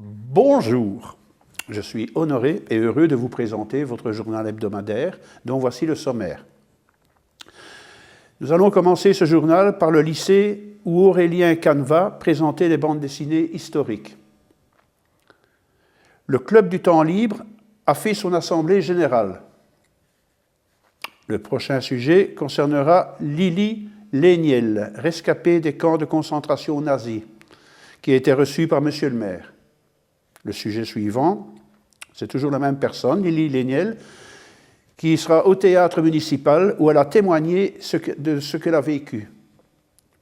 Bonjour, je suis honoré et heureux de vous présenter votre journal hebdomadaire dont voici le sommaire. Nous allons commencer ce journal par le lycée où Aurélien Canva présentait des bandes dessinées historiques. Le Club du temps libre a fait son assemblée générale. Le prochain sujet concernera Lili Léniel, rescapée des camps de concentration nazis, qui a été reçue par M. le maire. Le sujet suivant, c'est toujours la même personne, Lili Léniel, qui sera au théâtre municipal où elle a témoigné de ce qu'elle a vécu,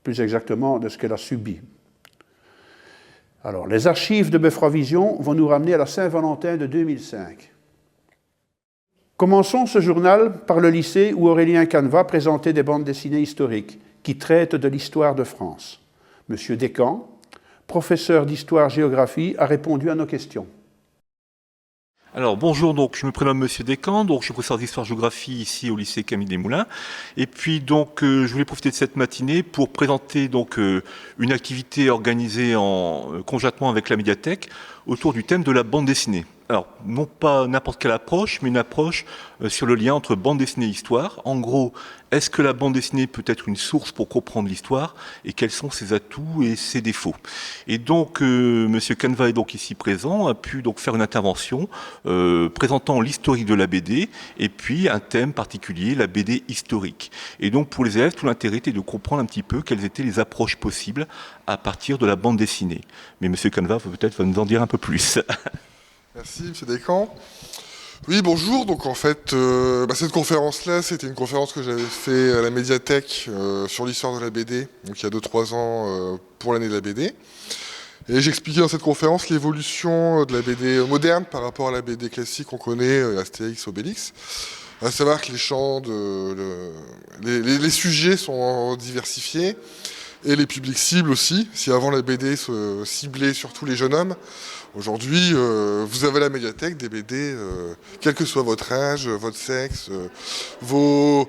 plus exactement de ce qu'elle a subi. Alors, les archives de Beffroy-Vision vont nous ramener à la Saint-Valentin de 2005. Commençons ce journal par le lycée où Aurélien Canva présentait des bandes dessinées historiques qui traitent de l'histoire de France. Monsieur Descamps, professeur d'histoire-géographie, a répondu à nos questions. Alors bonjour, donc je me prénomme Monsieur Descamps, donc je suis professeur d'histoire-géographie ici au lycée Camille Desmoulins. Et puis donc je voulais profiter de cette matinée pour présenter donc une activité organisée conjointement avec la médiathèque autour du thème de la bande dessinée. Alors, non pas n'importe quelle approche, mais une approche sur le lien entre bande dessinée et histoire. En gros, est-ce que la bande dessinée peut être une source pour comprendre l'histoire et quels sont ses atouts et ses défauts? Et donc, Monsieur Canva est donc ici présent, a pu donc faire une intervention présentant l'historique de la BD et puis un thème particulier, la BD historique. Et donc, pour les élèves, tout l'intérêt était de comprendre un petit peu quelles étaient les approches possibles à partir de la bande dessinée. Mais Monsieur Canva peut-être va nous en dire un peu plus. Merci, M. Descamps. Oui, bonjour. Donc, en fait, cette conférence-là, c'était une conférence que j'avais fait à la médiathèque sur l'histoire de la BD, donc il y a 2-3 ans pour l'année de la BD. Et j'expliquais dans cette conférence l'évolution de la BD moderne par rapport à la BD classique qu'on connaît, Astérix, Obélix. À savoir que les champs, les sujets sont diversifiés. Et les publics cibles aussi. Si avant la BD se ciblait surtout les jeunes hommes, aujourd'hui vous avez à la médiathèque des BD, quel que soit votre âge, votre sexe, vos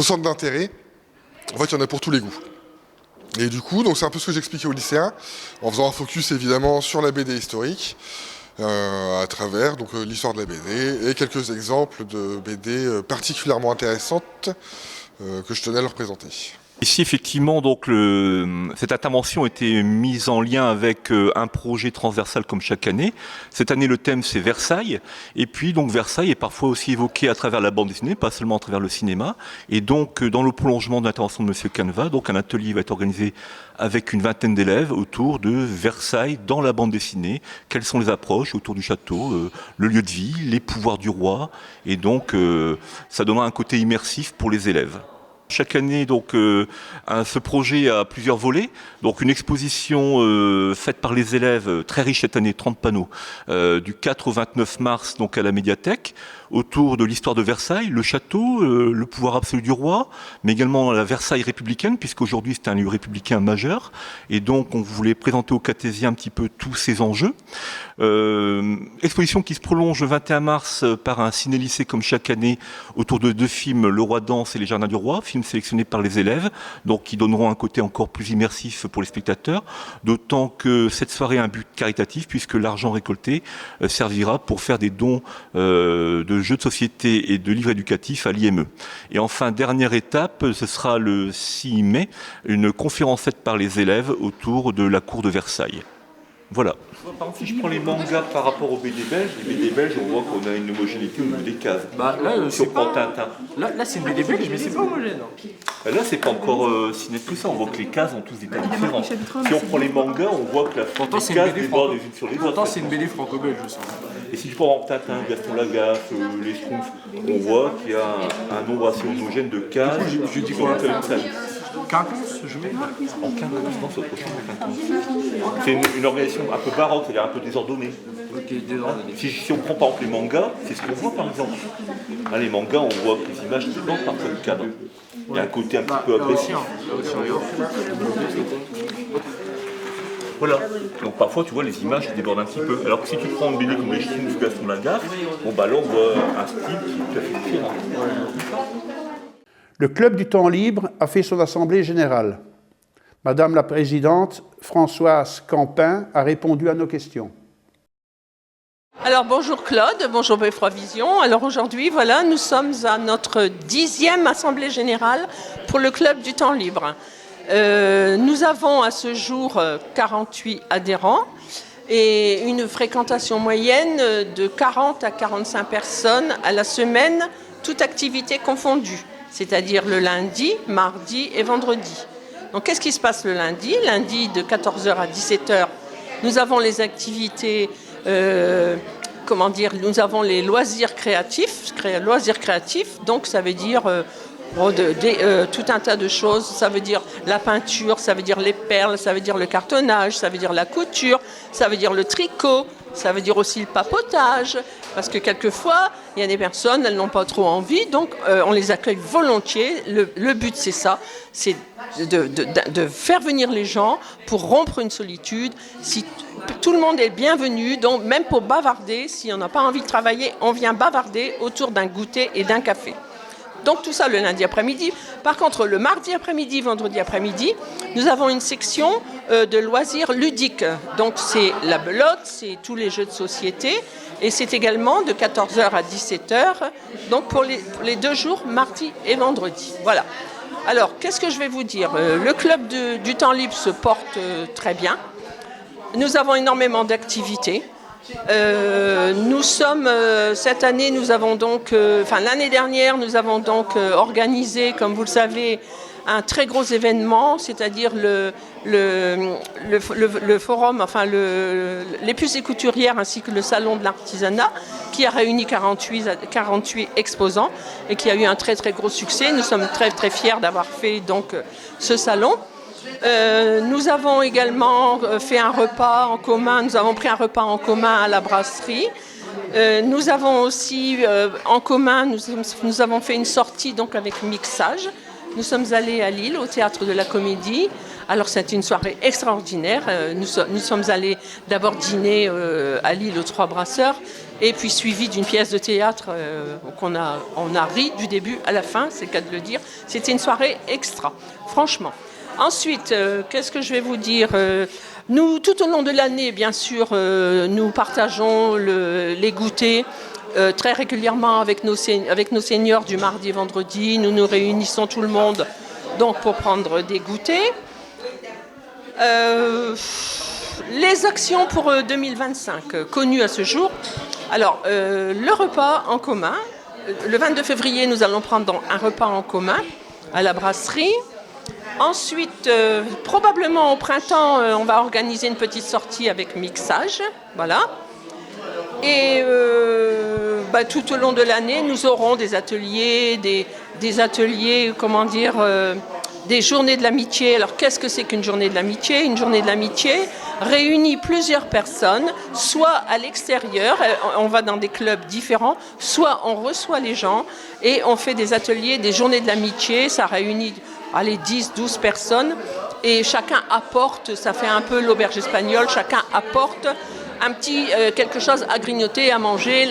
centres d'intérêt. En fait, il y en a pour tous les goûts. Et du coup, donc c'est un peu ce que j'expliquais aux lycéens, en faisant un focus évidemment sur la BD historique, à travers donc l'histoire de la BD et quelques exemples de BD particulièrement intéressantes que je tenais à leur présenter. Ici, effectivement, donc cette intervention a été mise en lien avec un projet transversal comme chaque année. Cette année, le thème, c'est Versailles. Et puis, donc, Versailles est parfois aussi évoqué à travers la bande dessinée, pas seulement à travers le cinéma. Et donc, dans le prolongement de l'intervention de M. Canva, donc, un atelier va être organisé avec une vingtaine d'élèves autour de Versailles dans la bande dessinée. Quelles sont les approches autour du château, le lieu de vie, les pouvoirs du roi. Et donc, ça donnera un côté immersif pour les élèves. Chaque année, donc, ce projet a plusieurs volets. Donc, une exposition faite par les élèves, très riche cette année, 30 panneaux, du 4 au 29 mars, donc à la médiathèque, autour de l'histoire de Versailles, le château, le pouvoir absolu du roi, mais également la Versailles républicaine, puisqu'aujourd'hui c'est un lieu républicain majeur. Et donc, on voulait présenter aux Cathésiens un petit peu tous ces enjeux. Exposition qui se prolonge le 21 mars par un ciné-lycée comme chaque année autour de 2 films, Le Roi Danse et Les Jardins du Roi, films sélectionnés par les élèves, donc qui donneront un côté encore plus immersif pour les spectateurs, d'autant que cette soirée a un but caritatif puisque l'argent récolté servira pour faire des dons de jeux de société et de livres éducatifs à l'IME. Et enfin, dernière étape, ce sera le 6 mai, une conférence faite par les élèves autour de la cour de Versailles. Voilà. Par exemple, si je prends les mangas par rapport aux BD belges, les BD belges, on voit qu'on a une homogénéité au niveau des cases. Bah là, si on prend Tintin. Là c'est une BD belge, mais c'est pas homogène. Là, c'est pas encore si net que ça. On voit que les cases ont tous des tas différents. Si on prend les mangas, on voit que la forme des cases déborde les unes sur les autres. Pourtant, c'est une BD franco-belge, je sens. Et si je prends Tintin, Gaston Lagaffe, les Schtroumpfs, on voit qu'il y a un nombre assez homogène de cases. Je dis quoi? Quinconce, je mets en quinconce, non, c'est autre chose. C'est une organisation un peu baroque, c'est-à-dire un peu désordonnée. Ok, désordonnée. Si on prend par exemple les mangas, c'est ce qu'on voit par exemple. Les mangas, on voit que les images débordent par le cadre. Il y a un côté un petit peu agressif. Voilà. Donc parfois, tu vois, les images débordent un petit peu. Alors que si tu prends une BD comme les Schtroumpfs, Gaston Lagaffe, bon bah là, on voit un style qui est tout à fait différent. Le Club du temps libre a fait son assemblée générale. Madame la Présidente, Françoise Campin, a répondu à nos questions. Alors bonjour Claude, bonjour Beffroi Vision. Alors aujourd'hui, voilà, nous sommes à notre 10e Assemblée Générale pour le Club du Temps Libre. Nous avons à ce jour 48 adhérents et une fréquentation moyenne de 40 à 45 personnes à la semaine, toute activité confondue, c'est-à-dire le lundi, mardi et vendredi. Donc qu'est-ce qui se passe le lundi? Lundi de 14h à 17h, nous avons les activités, nous avons les loisirs créatifs, donc ça veut dire tout un tas de choses, ça veut dire la peinture, ça veut dire les perles, ça veut dire le cartonnage, ça veut dire la couture, ça veut dire le tricot, ça veut dire aussi le papotage, parce que quelquefois, il y a des personnes, elles n'ont pas trop envie, donc on les accueille volontiers. Le but, c'est ça, c'est de faire venir les gens pour rompre une solitude. Si tout le monde est bienvenu, donc même pour bavarder, si on n'a pas envie de travailler, on vient bavarder autour d'un goûter et d'un café. Donc tout ça le lundi après-midi. Par contre, le mardi après-midi, vendredi après-midi, nous avons une section de loisirs ludiques. Donc c'est la belote, c'est tous les jeux de société. Et c'est également de 14h à 17h, donc pour les 2 jours, mardi et vendredi. Voilà. Alors, qu'est-ce que je vais vous dire? Le club du temps libre se porte très bien. Nous avons énormément d'activités. Nous sommes, cette année, nous avons donc, l'année dernière, nous avons donc organisé, comme vous le savez, un très gros événement, c'est-à-dire le forum, l'épicerie couturière ainsi que le salon de l'artisanat, qui a réuni 48 exposants et qui a eu un très très gros succès. Nous sommes très très fiers d'avoir fait donc ce salon. Nous avons également fait un repas en commun, nous avons pris un repas en commun à la brasserie. Nous avons aussi en commun, nous avons fait une sortie donc avec mixage. Nous sommes allés à Lille, au Théâtre de la Comédie. Alors c'était une soirée extraordinaire. Nous sommes allés d'abord dîner à Lille aux Trois Brasseurs et puis suivi d'une pièce de théâtre on a ri du début à la fin, c'est le cas de le dire. C'était une soirée extra, franchement. Ensuite, qu'est-ce que je vais vous dire? Nous, tout au long de l'année, bien sûr, nous partageons les goûters très régulièrement avec nos seniors du mardi et vendredi. Nous nous réunissons tout le monde donc, pour prendre des goûters. Les actions pour 2025 connues à ce jour. Alors, le repas en commun. Le 22 février, nous allons prendre un repas en commun à la brasserie. Ensuite, probablement au printemps, on va organiser une petite sortie avec mixage, voilà. Et tout au long de l'année, nous aurons des ateliers, des ateliers, des journées de l'amitié. Alors, qu'est-ce que c'est qu'une journée de l'amitié? Une journée de l'amitié réunit plusieurs personnes, soit à l'extérieur, on va dans des clubs différents, soit on reçoit les gens et on fait des ateliers, des journées de l'amitié, ça réunit 10, 12 personnes et chacun apporte, ça fait un peu l'auberge espagnole, chacun apporte un petit quelque chose à grignoter, à manger,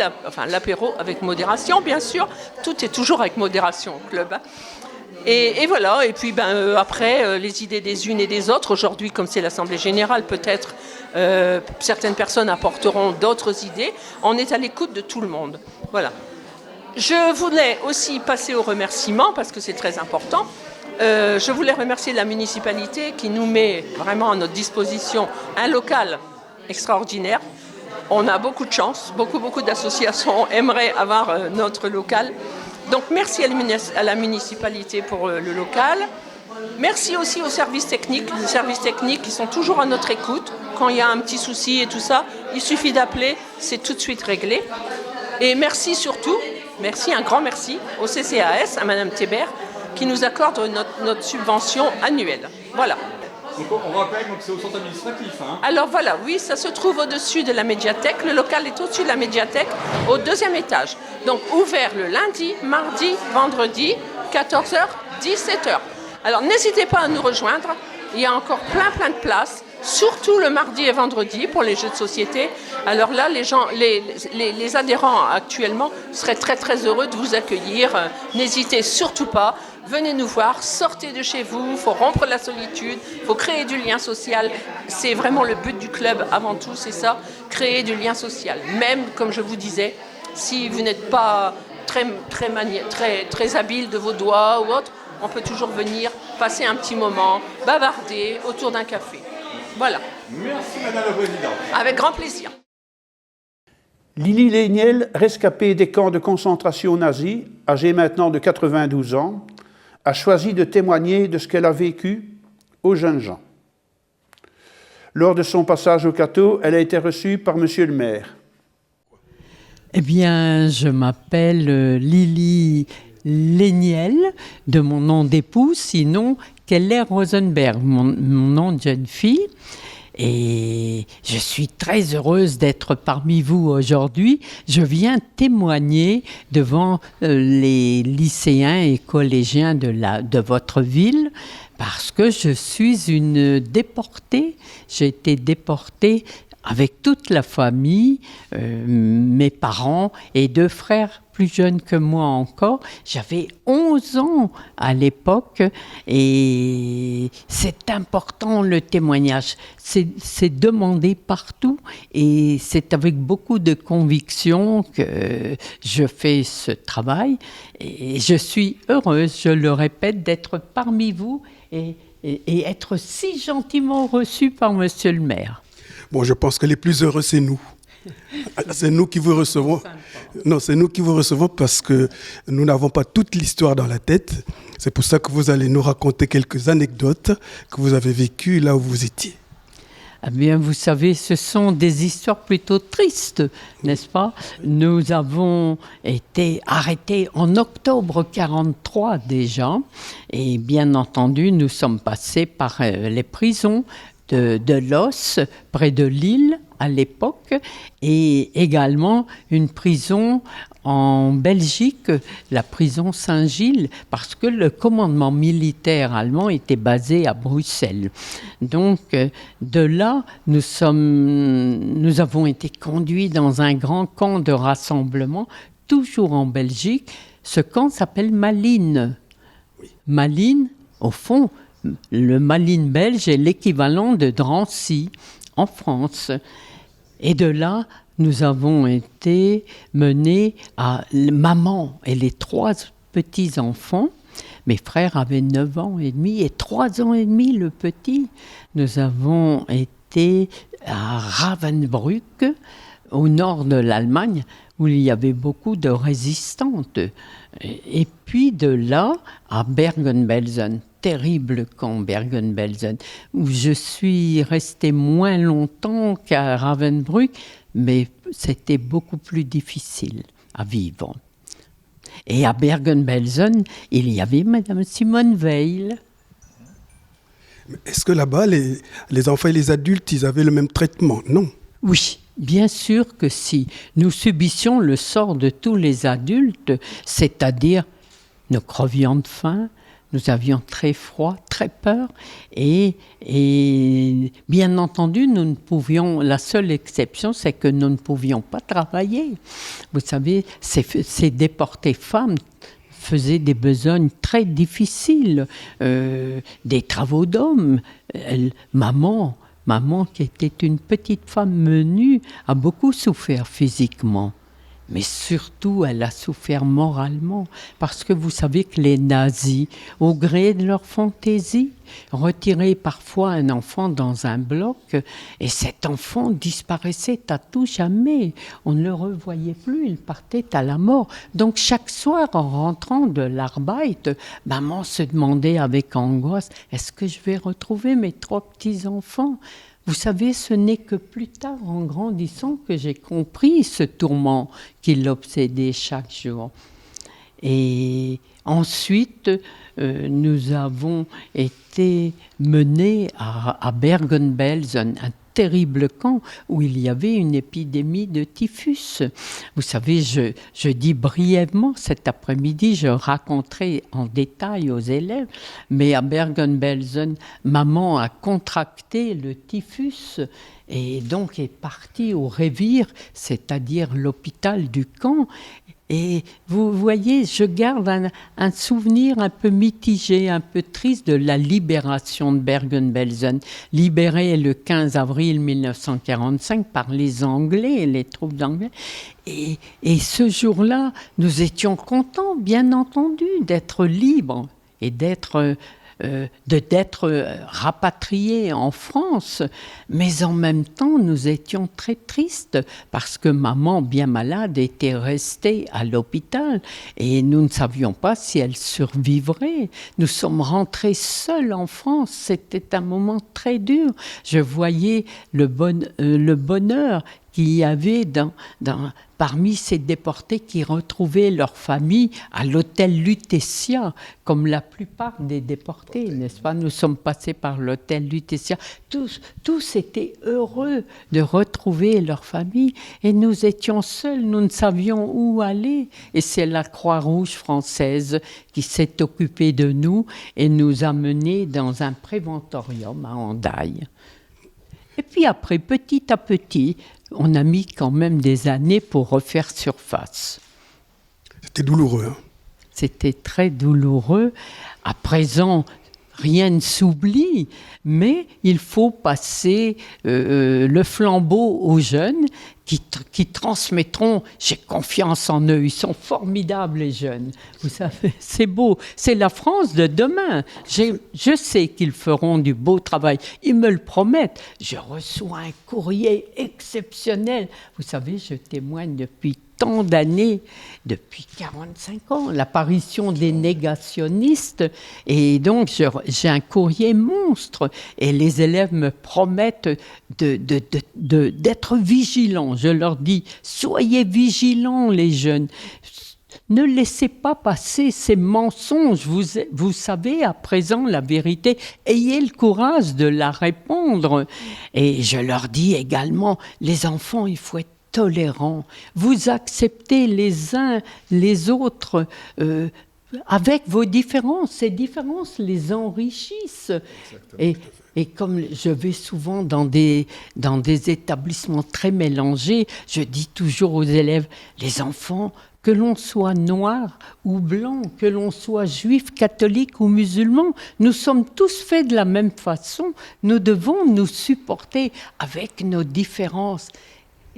l'apéro avec modération bien sûr, tout est toujours avec modération au club. Et voilà, et puis après, les idées des unes et des autres, aujourd'hui comme c'est l'Assemblée Générale, peut-être certaines personnes apporteront d'autres idées, on est à l'écoute de tout le monde. Voilà. Je voulais aussi passer aux remerciements parce que c'est très important. Je voulais remercier la municipalité qui nous met vraiment à notre disposition un local extraordinaire. On a beaucoup de chance, beaucoup d'associations aimeraient avoir notre local. Donc merci à la municipalité pour le local. Merci aussi aux services techniques. Les services techniques qui sont toujours à notre écoute. Quand il y a un petit souci et tout ça, il suffit d'appeler, c'est tout de suite réglé. Et merci surtout, un grand merci au CCAS, à Madame Thébert, qui nous accorde notre subvention annuelle. Voilà. Donc on rappelle, donc c'est au centre administratif. Hein. Alors voilà, oui, ça se trouve au-dessus de la médiathèque. Le local est au-dessus de la médiathèque, au 2e étage. Donc ouvert le lundi, mardi, vendredi, 14h, 17h. Alors n'hésitez pas à nous rejoindre. Il y a encore plein de places. surtout le mardi et vendredi pour les jeux de société. Alors là, les adhérents actuellement seraient très très heureux de vous accueillir. N'hésitez surtout pas, venez nous voir, sortez de chez vous, il faut rompre la solitude, il faut créer du lien social. C'est vraiment le but du club avant tout, c'est ça, créer du lien social. Même, comme je vous disais, si vous n'êtes pas très habile de vos doigts ou autre, on peut toujours venir passer un petit moment, bavarder autour d'un café. Voilà. Merci Madame la Présidente. Avec grand plaisir. Lili Léniel, rescapée des camps de concentration nazis, âgée maintenant de 92 ans, a choisi de témoigner de ce qu'elle a vécu aux jeunes gens. Lors de son passage au Cateau, elle a été reçue par Monsieur le maire. Eh bien, je m'appelle Lili Léniel, de mon nom d'épouse, sinon Keller Rosenberg, mon nom de jeune fille. Et je suis très heureuse d'être parmi vous aujourd'hui. Je viens témoigner devant les lycéens et collégiens de votre ville parce que je suis une déportée. J'ai été déportée avec toute la famille, mes parents et 2 frères plus jeunes que moi encore. J'avais 11 ans à l'époque et c'est important le témoignage. C'est demandé partout et c'est avec beaucoup de conviction que je fais ce travail. Et je suis heureuse, je le répète, d'être parmi vous et être si gentiment reçue par Monsieur le maire. Bon, je pense que les plus heureux, c'est nous. C'est nous qui vous recevons. Non, c'est nous qui vous recevons parce que nous n'avons pas toute l'histoire dans la tête. C'est pour ça que vous allez nous raconter quelques anecdotes que vous avez vécues là où vous étiez. Eh bien, vous savez, ce sont des histoires plutôt tristes, n'est-ce pas? Nous avons été arrêtés en octobre 1943 déjà. Et bien entendu, nous sommes passés par les prisons de Los, près de Lille à l'époque, et également une prison en Belgique, la prison Saint-Gilles, parce que le commandement militaire allemand était basé à Bruxelles. Donc, de là, nous avons été conduits dans un grand camp de rassemblement, toujours en Belgique. Ce camp s'appelle Malines. Malines, au fond, le Malines belge est l'équivalent de Drancy en France. Et de là, nous avons été menés à maman et les 3 petits-enfants. Mes frères avaient 9 ans et demi et 3 ans et demi le petit. Nous avons été à Ravensbrück, au nord de l'Allemagne, où il y avait beaucoup de résistantes. Et puis de là à Bergen-Belsen, terrible camp Bergen-Belsen, où je suis restée moins longtemps qu'à Ravensbrück, mais c'était beaucoup plus difficile à vivre. Et à Bergen-Belsen, il y avait Madame Simone Veil. Est-ce que là-bas, les enfants et les adultes, ils avaient le même traitement? Non. Oui, bien sûr que si. Nous subissions le sort de tous les adultes, c'est-à-dire nous crevions de faim, nous avions très froid, très peur, et bien entendu, nous ne pouvions, la seule exception, c'est que nous ne pouvions pas travailler. Vous savez, ces déportées femmes faisaient des besognes très difficiles, des travaux d'hommes. Maman, qui était une petite femme menue, a beaucoup souffert physiquement. Mais surtout, elle a souffert moralement, parce que vous savez que les nazis, au gré de leur fantaisie, retiraient parfois un enfant dans un bloc, et cet enfant disparaissait à tout jamais. On ne le revoyait plus, il partait à la mort. Donc chaque soir, en rentrant de l'Arbeit, maman se demandait avec angoisse, est-ce que je vais retrouver mes 3 petits-enfants ? Vous savez, ce n'est que plus tard, en grandissant, que j'ai compris ce tourment qui l'obsédait chaque jour. Et ensuite, nous avons été menés à Bergen-Belsen, un terrible camp où il y avait une épidémie de typhus. Vous savez, je dis brièvement cet après-midi, je raconterai en détail aux élèves, mais à Bergen-Belsen, maman a contracté le typhus et donc est partie au Révire, c'est-à-dire l'hôpital du camp. Et vous voyez, je garde un souvenir un peu mitigé, un peu triste de la libération de Bergen-Belsen, libérée le 15 avril 1945 par les Anglais, les troupes anglaises. Et ce jour-là, nous étions contents, bien entendu, d'être libres et d'être rapatriés en France, mais en même temps nous étions très tristes parce que maman, bien malade, était restée à l'hôpital et nous ne savions pas si elle survivrait. Nous sommes rentrés seuls en France, c'était un moment très dur. Je voyais le bonheur qu'il y avait parmi ces déportés qui retrouvaient leur famille à l'hôtel Lutetia, comme la plupart des déportés, n'est-ce pas? Nous sommes passés par l'hôtel Lutetia. Tous étaient heureux de retrouver leur famille et nous étions seuls, nous ne savions où aller. Et c'est la Croix-Rouge française qui s'est occupée de nous et nous a menés dans un préventorium à Hendaye. Et puis après, petit à petit, on a mis quand même des années pour refaire surface. C'était douloureux. Hein? C'était très douloureux. À présent, rien ne s'oublie, mais il faut passer le flambeau aux jeunes qui transmettront. J'ai confiance en eux, ils sont formidables les jeunes. Vous savez, c'est beau, c'est la France de demain. Je sais qu'ils feront du beau travail, ils me le promettent. Je reçois un courrier exceptionnel. Vous savez, je témoigne depuis tant d'années, depuis 45 ans, l'apparition des négationnistes. Et donc, j'ai un courrier monstre. Et les élèves me promettent d'être vigilants. Je leur dis, soyez vigilants, les jeunes. Ne laissez pas passer ces mensonges. Vous savez à présent la vérité. Ayez le courage de la répondre. Et je leur dis également, les enfants, il faut être tolérants. Vous acceptez les uns les autres avec vos différences. Ces différences les enrichissent. Et comme je vais souvent dans des établissements très mélangés, je dis toujours aux élèves, les enfants, que l'on soit noir ou blanc, que l'on soit juif, catholique ou musulman, nous sommes tous faits de la même façon. Nous devons nous supporter avec nos différences.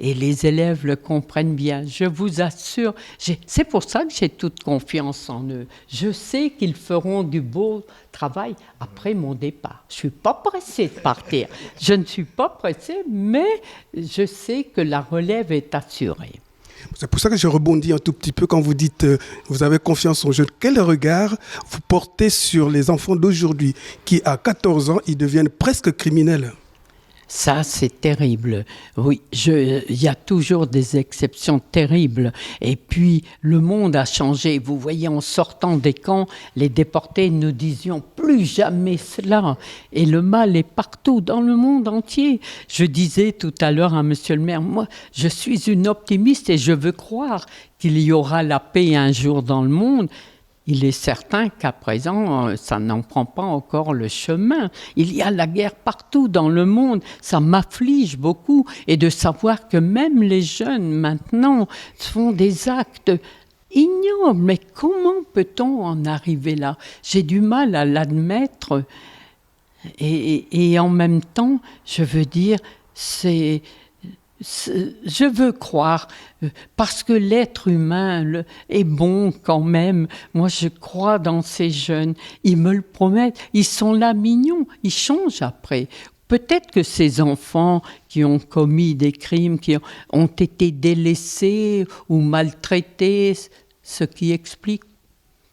Et les élèves le comprennent bien, je vous assure. C'est pour ça que j'ai toute confiance en eux. Je sais qu'ils feront du beau travail après mon départ. Je ne suis pas pressée de partir. Je ne suis pas pressée, mais je sais que la relève est assurée. C'est pour ça que je rebondis un tout petit peu quand vous dites vous avez confiance en jeunes. Quel regard vous portez sur les enfants d'aujourd'hui qui, à 14 ans, ils deviennent presque criminels ? Ça, c'est terrible. Oui, il y a toujours des exceptions terribles. Et puis, le monde a changé. Vous voyez, en sortant des camps, les déportés, nous disions plus jamais cela. Et le mal est partout, dans le monde entier. Je disais tout à l'heure à monsieur le maire, moi, je suis une optimiste et je veux croire qu'il y aura la paix un jour dans le monde. Il est certain qu'à présent, ça n'en prend pas encore le chemin. Il y a la guerre partout dans le monde. Ça m'afflige beaucoup. Et de savoir que même les jeunes, maintenant, font des actes ignobles. Mais comment peut-on en arriver là? J'ai du mal à l'admettre. Et en même temps, je veux dire, je veux croire, parce que l'être humain est bon quand même. Moi, je crois dans ces jeunes. Ils me le promettent. Ils sont là mignons. Ils changent après. Peut-être que ces enfants qui ont commis des crimes, qui ont été délaissés ou maltraités, ce qui explique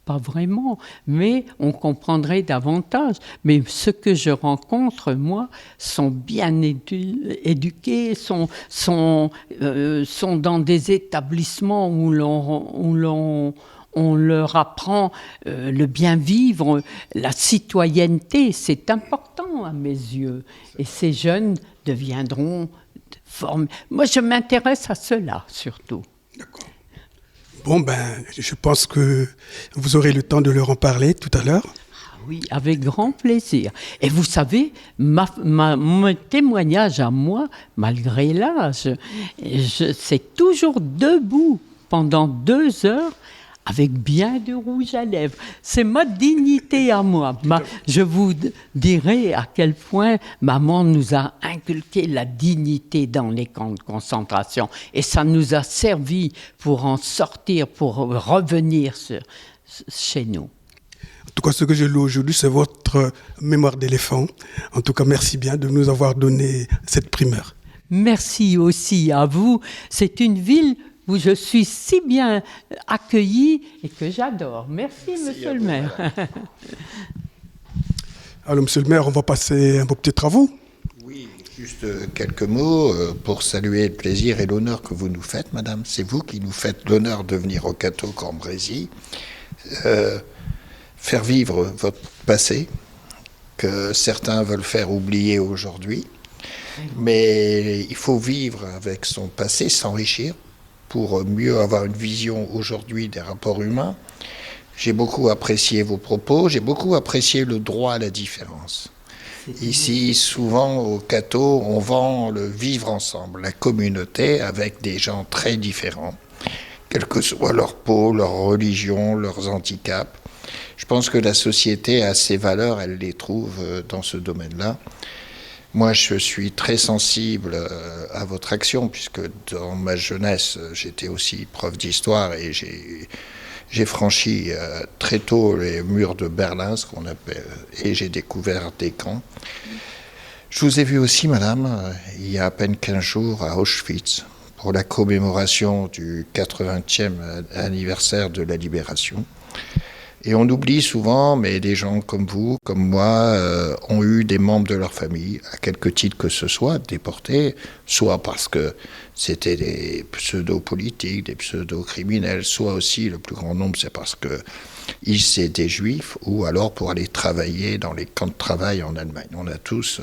pas vraiment, mais on comprendrait davantage. Mais ceux que je rencontre, moi, sont bien éduqués, sont dans des établissements où on leur apprend le bien vivre, la citoyenneté, c'est important. important à mes yeux. Et ces jeunes deviendront formés. Moi, je m'intéresse à cela, surtout. D'accord. Bon, je pense que vous aurez le temps de leur en parler tout à l'heure. Oui, avec grand plaisir. Et vous savez, mon témoignage à moi, malgré l'âge, c'est toujours debout pendant 2 heures avec bien de rouge à lèvres. C'est ma dignité à moi. Je vous dirai à quel point maman nous a inculqué la dignité dans les camps de concentration. Et ça nous a servi pour en sortir, pour revenir chez nous. En tout cas, ce que je loue aujourd'hui, c'est votre mémoire d'éléphant. En tout cas, merci bien de nous avoir donné cette primeur. Merci aussi à vous. C'est une ville où je suis si bien accueillie et que j'adore. Merci, monsieur le maire. Alors, monsieur le maire, on va passer à vos petits travaux. Oui, juste quelques mots pour saluer le plaisir et l'honneur que vous nous faites, madame. C'est vous qui nous faites l'honneur de venir au Cateau Cambrésis. Faire vivre votre passé, que certains veulent faire oublier aujourd'hui. Mais il faut vivre avec son passé, s'enrichir, pour mieux avoir une vision aujourd'hui des rapports humains. J'ai beaucoup apprécié vos propos, j'ai beaucoup apprécié le droit à la différence. Ici, souvent, au Cateau, on vend le vivre ensemble, la communauté, avec des gens très différents, quelle que soit leur peau, leur religion, leurs handicaps. Je pense que la société a ses valeurs, elle les trouve dans ce domaine-là. Moi, je suis très sensible à votre action, puisque dans ma jeunesse, j'étais aussi prof d'histoire et j'ai franchi très tôt les murs de Berlin, ce qu'on appelle, et j'ai découvert des camps. Je vous ai vu aussi, madame, il y a à peine 15 jours à Auschwitz, pour la commémoration du 80e anniversaire de la libération. Et on oublie souvent, mais des gens comme vous, comme moi, ont eu des membres de leur famille, à quelque titre que ce soit, déportés, soit parce que c'était des pseudo-politiques, des pseudo-criminels, soit aussi, le plus grand nombre, c'est parce qu'ils étaient juifs, ou alors pour aller travailler dans les camps de travail en Allemagne. On a tous,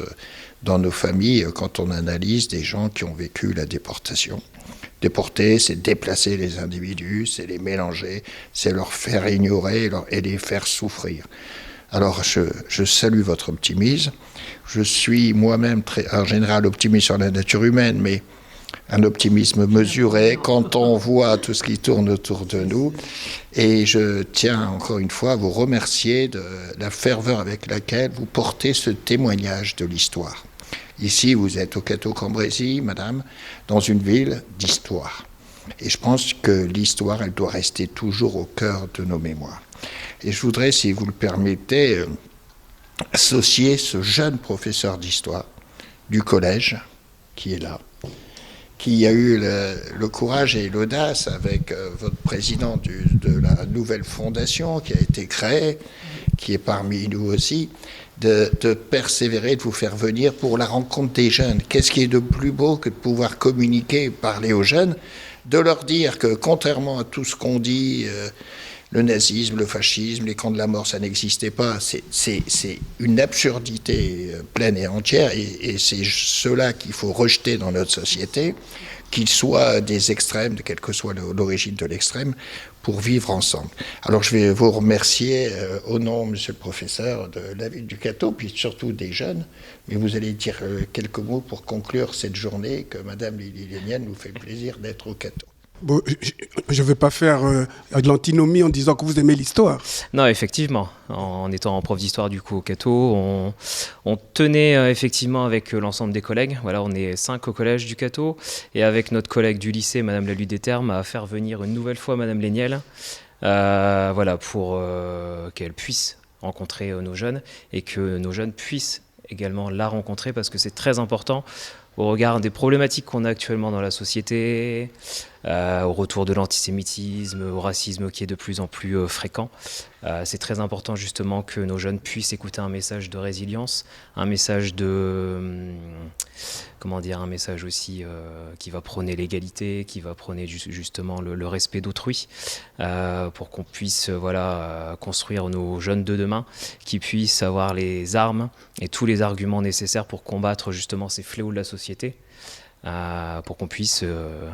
dans nos familles, quand on analyse des gens qui ont vécu la déportation. Déporter, c'est déplacer les individus, c'est les mélanger, c'est leur faire ignorer et les faire souffrir. Alors, je salue votre optimisme. Je suis moi-même en général optimiste sur la nature humaine, mais un optimisme mesuré quand on voit tout ce qui tourne autour de nous. Et je tiens encore une fois à vous remercier de la ferveur avec laquelle vous portez ce témoignage de l'histoire. Ici, vous êtes au Cateau Cambrésis, madame, dans une ville d'histoire. Et je pense que l'histoire, elle doit rester toujours au cœur de nos mémoires. Et je voudrais, si vous le permettez, associer ce jeune professeur d'histoire du collège, qui est là, qui a eu le courage et l'audace avec votre président de la nouvelle fondation qui a été créée, qui est parmi nous aussi, de persévérer, de vous faire venir pour la rencontre des jeunes. Qu'est-ce qui est de plus beau que de pouvoir communiquer, parler aux jeunes, de leur dire que contrairement à tout ce qu'on dit, le nazisme, le fascisme, les camps de la mort, ça n'existait pas. C'est une absurdité pleine et entière, et c'est cela qu'il faut rejeter dans notre société, qu'ils soient des extrêmes, quelle que soit l'origine de l'extrême, pour vivre ensemble. Alors je vais vous remercier au nom, monsieur le professeur, de la ville du Cateau, puis surtout des jeunes, mais vous allez dire quelques mots pour conclure cette journée que madame Lili Lénienne nous fait le plaisir d'être au Cateau. Bon, je ne vais pas faire de l'antinomie en disant que vous aimez l'histoire. Non, effectivement. En étant prof d'histoire du coup au Cateau, on tenait effectivement avec l'ensemble des collègues. Voilà, on est 5 au collège du Cateau. Et avec notre collègue du lycée, madame Lalu des Termes, à faire venir une nouvelle fois madame Léniel. Voilà, pour qu'elle puisse rencontrer nos jeunes et que nos jeunes puissent également la rencontrer, parce que c'est très important au regard des problématiques qu'on a actuellement dans la société, au retour de l'antisémitisme, au racisme qui est de plus en plus fréquent. C'est très important justement que nos jeunes puissent écouter un message de résilience, un message un message aussi qui va prôner l'égalité, qui va prôner justement le respect d'autrui, pour qu'on puisse construire nos jeunes de demain, qui puissent avoir les armes et tous les arguments nécessaires pour combattre justement ces fléaux de la société. Pour qu'on puisse,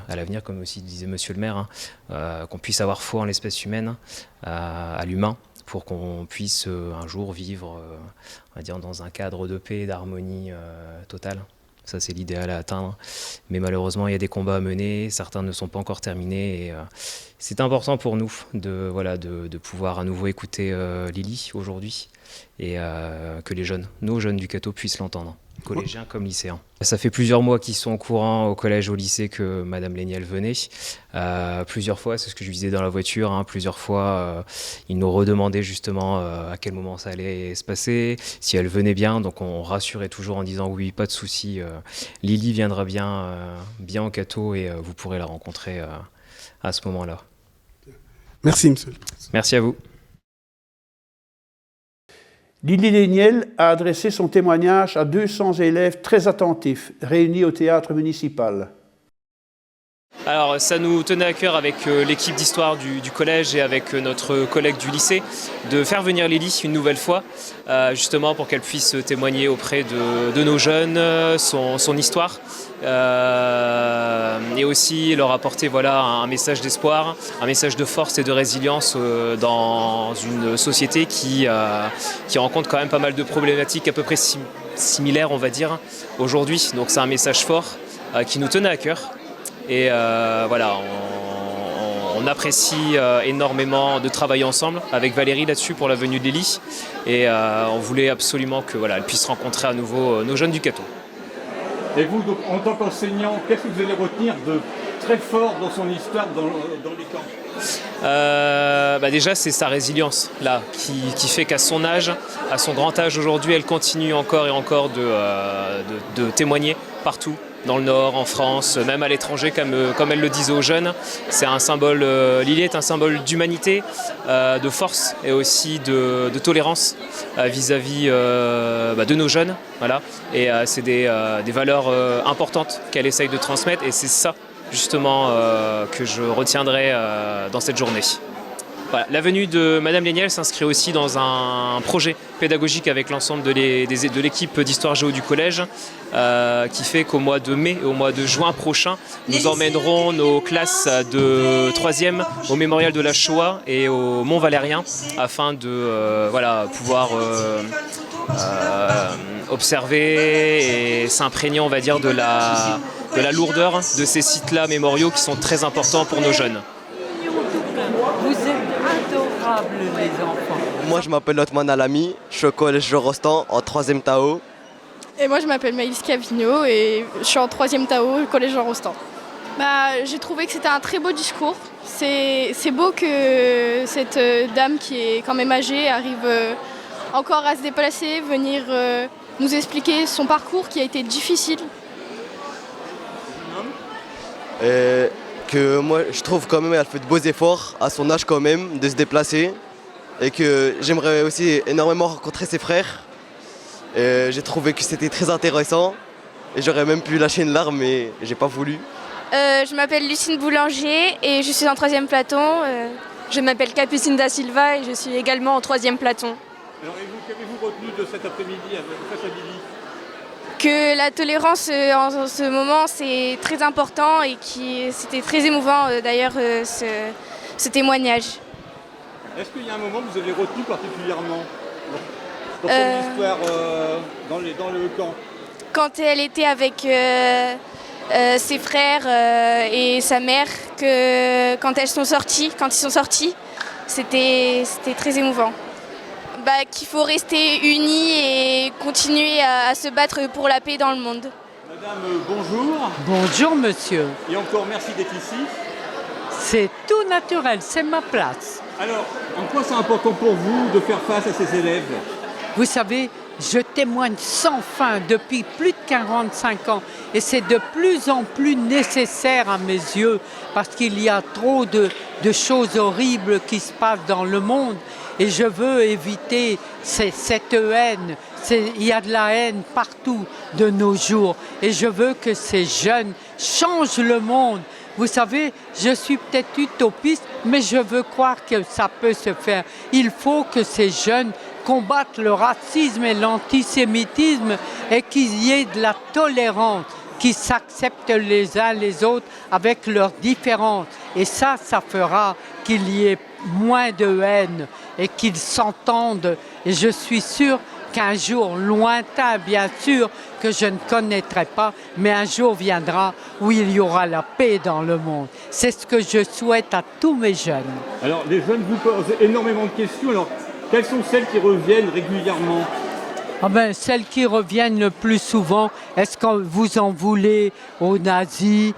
à l'avenir, comme aussi disait Monsieur le maire, qu'on puisse avoir foi en l'espèce humaine, à l'humain, pour qu'on puisse un jour vivre, on va dire, dans un cadre de paix et d'harmonie totale. Ça, c'est l'idéal à atteindre. Mais malheureusement, il y a des combats à mener, certains ne sont pas encore terminés. Et c'est important pour nous de pouvoir à nouveau écouter Lily aujourd'hui et que nos jeunes du Cateau puissent l'entendre. Collégiens comme lycéens. Ça fait plusieurs mois qu'ils sont au courant au collège, au lycée que Madame Léniel venait. Plusieurs fois, c'est ce que je lui disais dans la voiture, plusieurs fois, ils nous redemandaient justement à quel moment ça allait se passer, si elle venait bien. Donc on rassurait toujours en disant oui, pas de souci, Lily viendra bien au Cateau et vous pourrez la rencontrer à ce moment-là. Merci, monsieur. Merci à vous. Lily Léniel a adressé son témoignage à 200 élèves très attentifs, réunis au théâtre municipal. Alors ça nous tenait à cœur avec l'équipe d'histoire du collège et avec notre collègue du lycée de faire venir Lily une nouvelle fois, justement pour qu'elle puisse témoigner auprès de nos jeunes son histoire. Et aussi leur apporter un message d'espoir, un message de force et de résilience dans une société qui rencontre quand même pas mal de problématiques à peu près similaires, on va dire, aujourd'hui. Donc c'est un message fort qui nous tenait à cœur. Et on apprécie énormément de travailler ensemble avec Valérie là-dessus pour la venue de Lily. Et on voulait absolument qu'elle puisse rencontrer à nouveau nos jeunes du Cateau. Et vous, donc, en tant qu'enseignant, qu'est-ce que vous allez retenir de très fort dans son histoire, dans les camps ? Déjà, c'est sa résilience là, qui fait qu'à son âge, à son grand âge aujourd'hui, elle continue encore et encore de témoigner partout. Dans le Nord, en France, même à l'étranger, comme elle le disait aux jeunes. C'est un symbole, Lily est un symbole d'humanité, de force et aussi de tolérance vis-à-vis de nos jeunes. Voilà. Et c'est des valeurs importantes qu'elle essaye de transmettre et c'est ça justement que je retiendrai dans cette journée. Voilà. La venue de Madame Léniel s'inscrit aussi dans un projet pédagogique avec l'ensemble de l'équipe d'Histoire Géo du collège qui fait qu'au mois de mai et au mois de juin prochain, nous emmènerons nos classes de 3e au mémorial de la Shoah et au Mont Valérien afin de pouvoir observer et s'imprégner, on va dire, de la lourdeur de ces sites-là mémoriaux qui sont très importants pour nos jeunes. Vous êtes adorables, les enfants. Moi, je m'appelle Otman Alami, je suis au collège de Rostand en 3e Tao. Et moi, je m'appelle Maïlis Cavigno et je suis en 3e Tao au collège de Rostand. J'ai trouvé que c'était un très beau discours. C'est beau que cette dame qui est quand même âgée arrive encore à se déplacer, venir nous expliquer son parcours qui a été difficile. Que moi je trouve quand même elle fait de beaux efforts à son âge quand même de se déplacer et que j'aimerais aussi énormément rencontrer ses frères. J'ai trouvé que c'était très intéressant et j'aurais même pu lâcher une larme mais j'ai pas voulu. Je m'appelle Lucine Boulanger et je suis en 3e peloton. Je m'appelle Capucine da Silva et je suis également en 3e peloton. Alors et vous, qu'avez-vous retenu de cet après-midi face à Lily ? Que la tolérance en ce moment c'est très important et c'était très émouvant d'ailleurs ce témoignage. Est-ce qu'il y a un moment que vous avez retenu particulièrement dans son histoire dans le camp ? Quand elle était avec ses frères et sa mère, quand ils sont sortis, c'était très émouvant. Qu'il faut rester unis et continuer à se battre pour la paix dans le monde. Madame, bonjour. Bonjour, monsieur. Et encore merci d'être ici. C'est tout naturel, c'est ma place. Alors, en quoi c'est important pour vous de faire face à ces élèves ? Vous savez, je témoigne sans fin depuis plus de 45 ans et c'est de plus en plus nécessaire à mes yeux parce qu'il y a trop de choses horribles qui se passent dans le monde et je veux éviter cette haine. Il y a de la haine partout de nos jours et je veux que ces jeunes changent le monde. Vous savez, je suis peut-être utopiste, mais je veux croire que ça peut se faire. Il faut que ces jeunes combattent le racisme et l'antisémitisme et qu'il y ait de la tolérance, qu'ils s'acceptent les uns les autres avec leurs différences. Et ça fera qu'il y ait moins de haine et qu'ils s'entendent. Et je suis sûre qu'un jour lointain, bien sûr, que je ne connaîtrai pas, mais un jour viendra où il y aura la paix dans le monde. C'est ce que je souhaite à tous mes jeunes. Alors, les jeunes vous posent énormément de questions. Alors, quelles sont celles qui reviennent régulièrement ? Celles qui reviennent le plus souvent, est-ce que vous en voulez aux nazis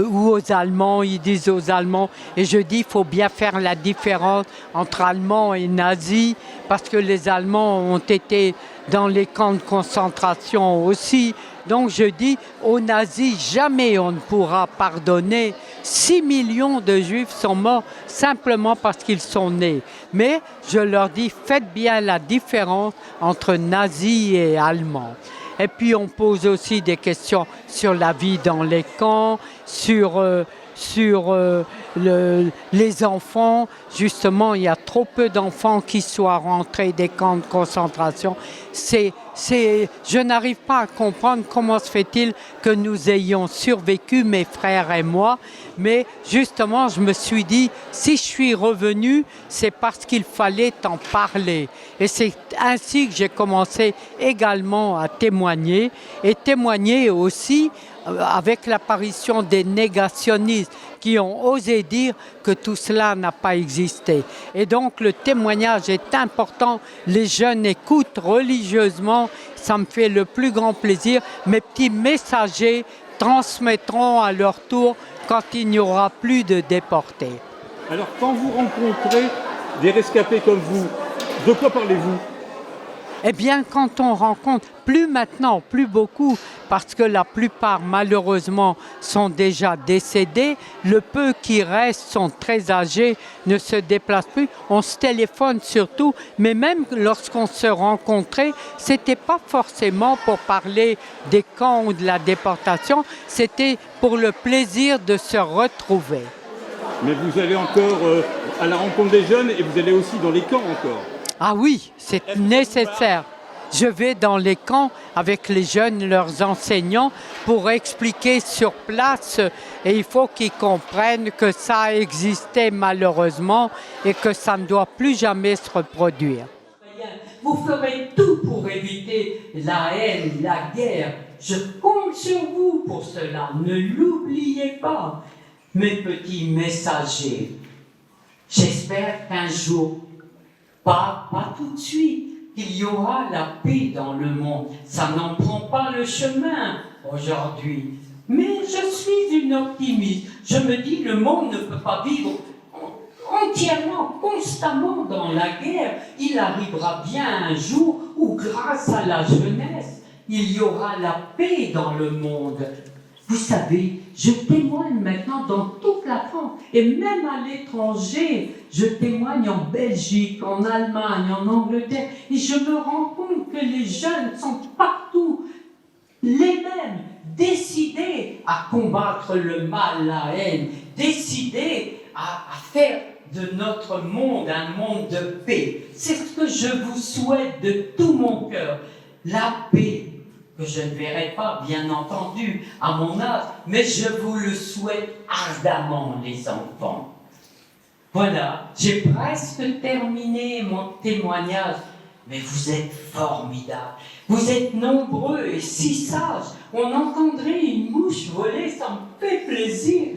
ou aux Allemands? Ils disent aux Allemands. Et je dis, il faut bien faire la différence entre Allemands et nazis, parce que les Allemands ont été dans les camps de concentration aussi. Donc je dis, aux nazis, jamais on ne pourra pardonner. 6 millions de Juifs sont morts simplement parce qu'ils sont nés. Mais je leur dis, faites bien la différence entre nazis et Allemands. Et puis on pose aussi des questions sur la vie dans les camps, sur les enfants. Justement, il y a trop peu d'enfants qui soient rentrés des camps de concentration. Je n'arrive pas à comprendre comment se fait-il que nous ayons survécu, mes frères et moi. Mais justement, je me suis dit, si je suis revenu, c'est parce qu'il fallait en parler. Et c'est ainsi que j'ai commencé également à témoigner. Et témoigner aussi avec l'apparition des négationnistes qui ont osé dire que tout cela n'a pas existé. Et donc le témoignage est important. Les jeunes écoutent religieusement. Ça me fait le plus grand plaisir. Mes petits messagers transmettront à leur tour quand il n'y aura plus de déportés. Alors, quand vous rencontrez des rescapés comme vous, de quoi parlez-vous ? Eh bien, quand on rencontre, plus maintenant, plus beaucoup, parce que la plupart, malheureusement, sont déjà décédés. Le peu qui restent sont très âgés, ne se déplacent plus. On se téléphone surtout, mais même lorsqu'on se rencontrait, c'était pas forcément pour parler des camps ou de la déportation, c'était pour le plaisir de se retrouver. Mais vous allez encore à la rencontre des jeunes et vous allez aussi dans les camps encore. Ah oui, c'est nécessaire. Je vais dans les camps avec les jeunes, leurs enseignants, pour expliquer sur place. Et il faut qu'ils comprennent que ça existait malheureusement et que ça ne doit plus jamais se reproduire. Vous ferez tout pour éviter la haine, la guerre. Je compte sur vous pour cela. Ne l'oubliez pas, mes petits messagers. J'espère qu'un jour, pas tout de suite, qu'il y aura la paix dans le monde. Ça n'en prend pas le chemin aujourd'hui. Mais je suis une optimiste. Je me dis que le monde ne peut pas vivre entièrement, constamment dans la guerre. Il arrivera bien un jour où, grâce à la jeunesse, il y aura la paix dans le monde. Vous savez, je témoigne maintenant dans toute la France et même à l'étranger. Je témoigne en Belgique, en Allemagne, en Angleterre et je me rends compte que les jeunes sont partout les mêmes, décidés à combattre le mal, la haine, décidés à faire de notre monde un monde de paix. C'est ce que je vous souhaite de tout mon cœur, la paix. Que je ne verrai pas, bien entendu, à mon âge, mais je vous le souhaite ardemment, les enfants. Voilà, j'ai presque terminé mon témoignage, mais vous êtes formidables. Vous êtes nombreux et si sages. On entendrait une mouche voler, ça me fait plaisir.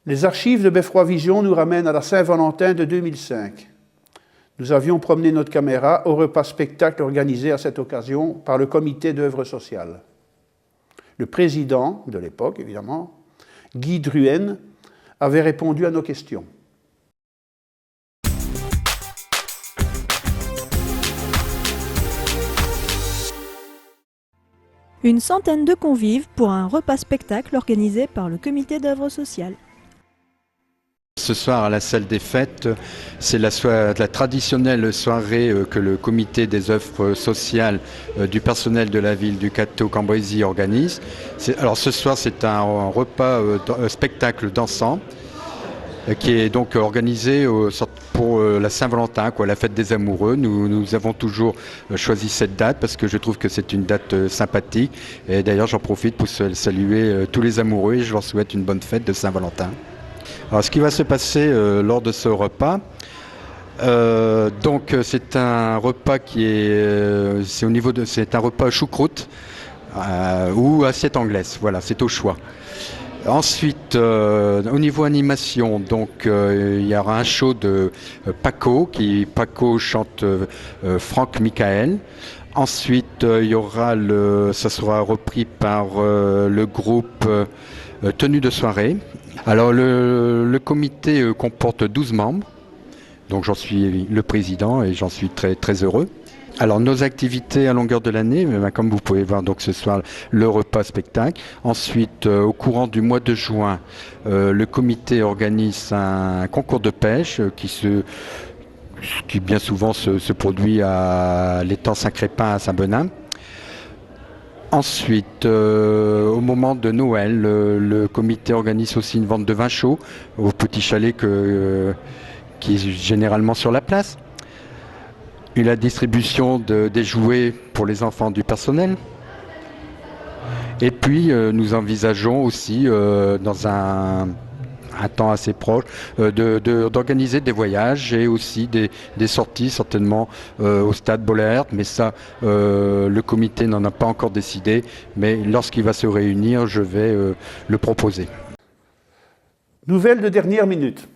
Les archives de Beffroi Vision nous ramènent à la Saint-Valentin de 2005. Nous avions promené notre caméra au repas-spectacle organisé à cette occasion par le comité d'œuvres sociales. Le président de l'époque, évidemment, Guy Druenne, avait répondu à nos questions. Une centaine de convives pour un repas-spectacle organisé par le comité d'œuvre sociale. Ce soir à la salle des fêtes, c'est la traditionnelle soirée que le comité des œuvres sociales du personnel de la ville du Cateau-Cambrésis organise. Alors ce soir c'est un repas spectacle dansant qui est donc organisé pour la Saint-Valentin, la fête des amoureux. Nous avons toujours choisi cette date parce que je trouve que c'est une date sympathique. Et d'ailleurs j'en profite pour saluer tous les amoureux et je leur souhaite une bonne fête de Saint-Valentin. Alors, ce qui va se passer lors de ce repas, donc c'est un repas qui est, c'est un repas choucroute ou assiette anglaise. Voilà, c'est au choix. Ensuite, au niveau animation, donc il y aura un show de Paco Paco chante Franck Michael. Ensuite, il y aura ça sera repris par le groupe Tenue de soirée. Alors le comité comporte 12 membres, donc j'en suis le président et j'en suis très, très heureux. Alors nos activités à longueur de l'année, comme vous pouvez voir donc ce soir le repas spectacle. Ensuite au courant du mois de juin, le comité organise un concours de pêche qui bien souvent se produit à l'étang Saint-Crépin à Saint-Benin. Ensuite, au moment de Noël, le comité organise aussi une vente de vin chaud au petit chalet qui est généralement sur la place. Et la distribution des jouets pour les enfants du personnel. Et puis, nous envisageons aussi, dans un temps assez proche, d'organiser des voyages et aussi des sorties certainement au stade Bollaert, mais ça le comité n'en a pas encore décidé, mais lorsqu'il va se réunir, je vais le proposer. Nouvelle de dernière minute.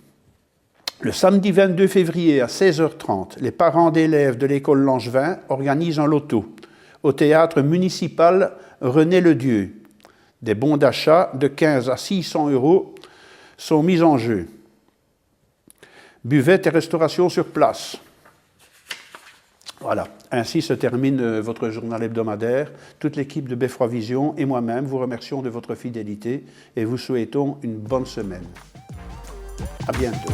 Le samedi 22 février à 16h30, les parents d'élèves de l'école Langevin organisent un loto au théâtre municipal René Ledieu. Des bons d'achat de 15 à 600 € sont mis en jeu. Buvette et restauration sur place. Voilà, ainsi se termine votre journal hebdomadaire. Toute l'équipe de Beffroi Vision et moi-même vous remercions de votre fidélité et vous souhaitons une bonne semaine. À bientôt.